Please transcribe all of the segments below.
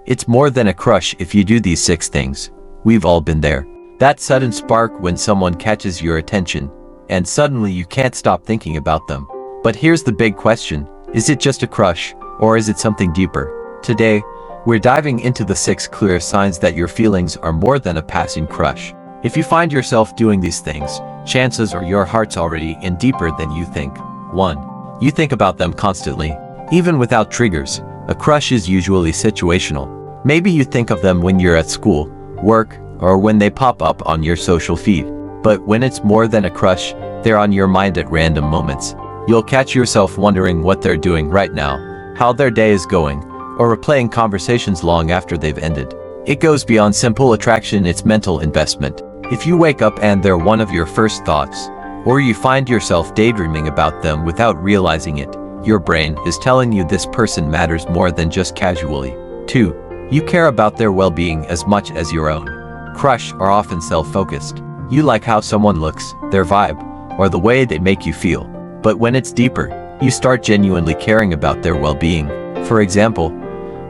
It's more than a crush if you do these 6 things. We've all been there. That sudden spark when someone catches your attention, and suddenly you can't stop thinking about them. But here's the big question. Is it just a crush, or is it something deeper? Today, we're diving into the 6 clear signs that your feelings are more than a passing crush. If you find yourself doing these things, chances are your heart's already in deeper than you think. 1. You think about them constantly. Even without triggers, a crush is usually situational. Maybe you think of them when you're at school, work, or when they pop up on your social feed. But when it's more than a crush, they're on your mind at random moments. You'll catch yourself wondering what they're doing right now, how their day is going, or replaying conversations long after they've ended. It goes beyond simple attraction, it's mental investment. If you wake up and they're one of your first thoughts, or you find yourself daydreaming about them without realizing it, your brain is telling you this person matters more than just casually. 2. You care about their well-being as much as your own. Crush are often self-focused. You like how someone looks, their vibe, or the way they make you feel. But when it's deeper, you start genuinely caring about their well-being. For example,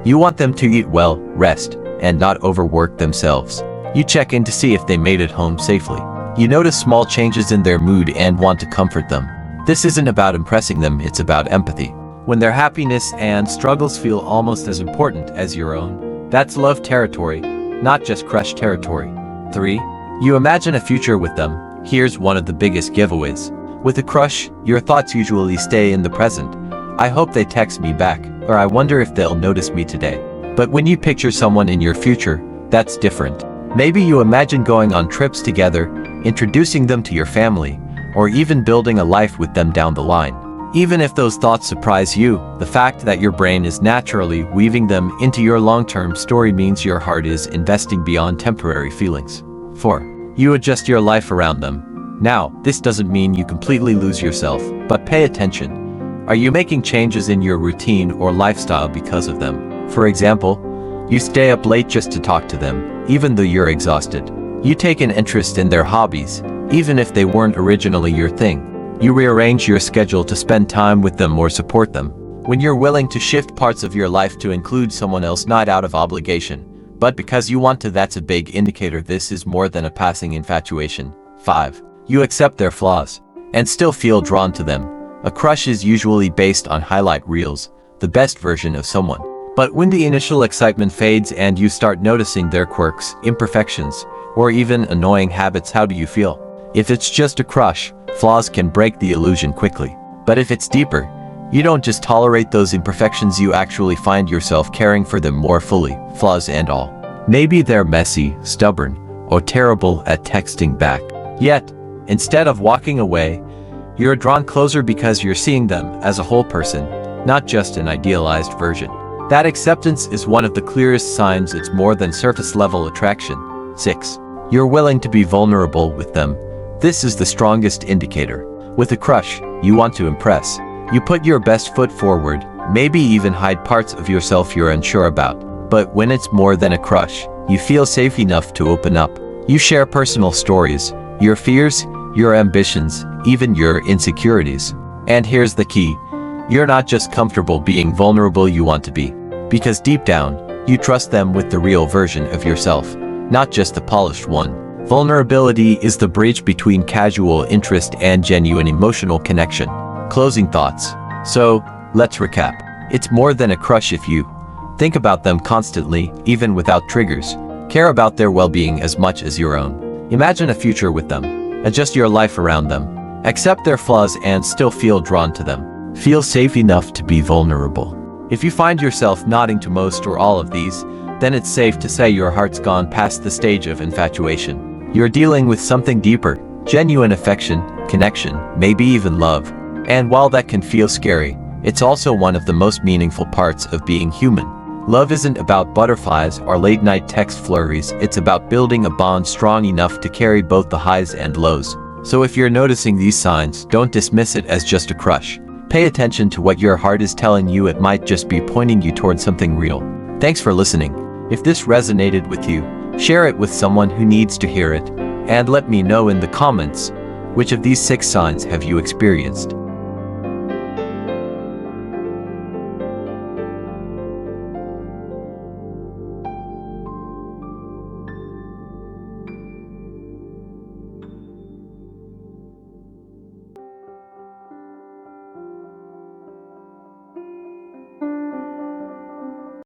you want them to eat well, rest, and not overwork themselves. You check in to see if they made it home safely. You notice small changes in their mood and want to comfort them. This isn't about impressing them, it's about empathy. When their happiness and struggles feel almost as important as your own, that's love territory, not just crush territory. 3. You imagine a future with them. Here's one of the biggest giveaways. With a crush, your thoughts usually stay in the present. I hope they text me back, or I wonder if they'll notice me today. But when you picture someone in your future, that's different. Maybe you imagine going on trips together, introducing them to your family, or even building a life with them down the line. Even if those thoughts surprise you, the fact that your brain is naturally weaving them into your long-term story means your heart is investing beyond temporary feelings. 4. You adjust your life around them. Now, this doesn't mean you completely lose yourself, but pay attention. Are you making changes in your routine or lifestyle because of them? For example, you stay up late just to talk to them, even though you're exhausted. You take an interest in their hobbies, even if they weren't originally your thing. You rearrange your schedule to spend time with them or support them. When you're willing to shift parts of your life to include someone else, not out of obligation, but because you want to, that's a big indicator this is more than a passing infatuation. 5. You accept their flaws and still feel drawn to them. A crush is usually based on highlight reels, the best version of someone. But when the initial excitement fades and you start noticing their quirks, imperfections, or even annoying habits, how do you feel? If it's just a crush, flaws can break the illusion quickly. But if it's deeper, you don't just tolerate those imperfections, you actually find yourself caring for them more fully, flaws and all. Maybe they're messy, stubborn, or terrible at texting back. Yet, instead of walking away, you're drawn closer because you're seeing them as a whole person, not just an idealized version. That acceptance is one of the clearest signs it's more than surface-level attraction. 6. You're willing to be vulnerable with them. This is the strongest indicator. With a crush, you want to impress. You put your best foot forward, maybe even hide parts of yourself you're unsure about. But when it's more than a crush, you feel safe enough to open up. You share personal stories, your fears, your ambitions, even your insecurities. And here's the key. You're not just comfortable being vulnerable, you want to be. Because deep down, you trust them with the real version of yourself, not just the polished one. Vulnerability is the bridge between casual interest and genuine emotional connection. Closing thoughts. So, let's recap. It's more than a crush if you think about them constantly, even without triggers. Care about their well-being as much as your own. Imagine a future with them. Adjust your life around them. Accept their flaws and still feel drawn to them. Feel safe enough to be vulnerable. If you find yourself nodding to most or all of these, then it's safe to say your heart's gone past the stage of infatuation. You're dealing with something deeper, genuine affection, connection, maybe even love. And while that can feel scary, it's also one of the most meaningful parts of being human. Love isn't about butterflies or late-night text flurries, it's about building a bond strong enough to carry both the highs and lows. So if you're noticing these signs, don't dismiss it as just a crush. Pay attention to what your heart is telling you, it might just be pointing you toward something real. Thanks for listening. If this resonated with you, share it with someone who needs to hear it, and let me know in the comments, which of these 6 signs have you experienced?